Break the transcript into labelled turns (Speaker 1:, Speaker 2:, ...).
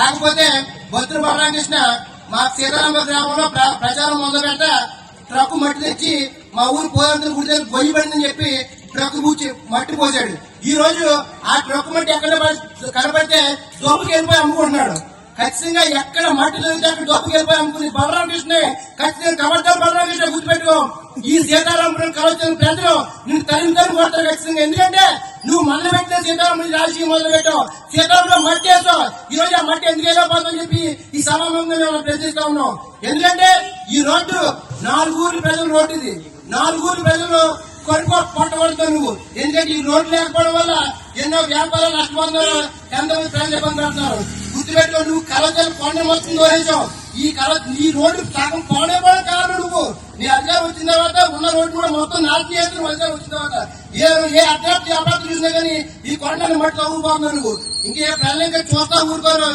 Speaker 1: కాకపోతే బొత్తుల బలరామకృష్ణ మా సీతారామ గ్రామంలో ప్రచారం మొదలుపెట్ట ట్రక్కు మట్టి తెచ్చి మా ఊరు పోయేందుకు గుడి దగ్గర గొయ్యి పడిందని చెప్పి ట్రక్కు పూచి మట్టి పోసాడు. ఈ రోజు ఆ ట్రక్కు మట్టి ఎక్కడ కనబడితే దోపుకి వెళ్ళిపోయి అమ్ముకుంటున్నాడు. ఖచ్చితంగా ఎక్కడ మట్టి దొరికితే అక్కడ దోపుకి వెళ్ళిపోయి అమ్ముకుంది బలరామకృష్ణ. ఖచ్చితంగా కబడ్డారు బలరామకృష్ణ గుర్తుపెట్టుకో. ఈ సీతారామపురం కలవచ్చిన ప్రజలు నిన్ను తరిమి కొడతారు ఖచ్చితంగా. ఎందుకంటే నువ్వు మొదలు పెట్టిన సీతారాముడి రాజకీయం మొదలు పెట్టావు, సీతారాములో మట్టి వేస్తావు. ఈ రోజు ఆ మట్టి ఎందుకు వెళ్ళిపోతుందని చెప్పి ఈ సమావేశంగా మేము ప్రశ్నిస్తా ఉన్నాం. ఎందుకంటే ఈ రోడ్డు 4 ఊర్ల ప్రజల రోడ్డు ఇది. 4 ఊర్ల ప్రజలు కొట్టబడతావు నువ్వు. ఎందుకంటే ఈ రోడ్డు లేకపోవడం వల్ల ఎన్నో వ్యాపారాలు నష్టపోతున్నారు, ఎంతమంది ప్రజలు ఇబ్బంది పడుతున్నారు. గుర్తుపెట్టుకో, నువ్వు కలవతల కొండ మొత్తం దోహించావు. ఈ రోడ్డు సగం పోవడం కారణం నువ్వు. నీ అధికారం వచ్చిన తర్వాత ఉన్న రోడ్డు కూడా మొత్తం నాశనం చేస్తున్న అధికారం వచ్చిన తర్వాత ఏ అభ్యర్థి చూసినా కానీ ఈ కొండని మట్టి తగ్గిపోతున్నావు నువ్వు. ఇంకే ప్రజలు ఇంకా చూస్తా ఊరుకోరు.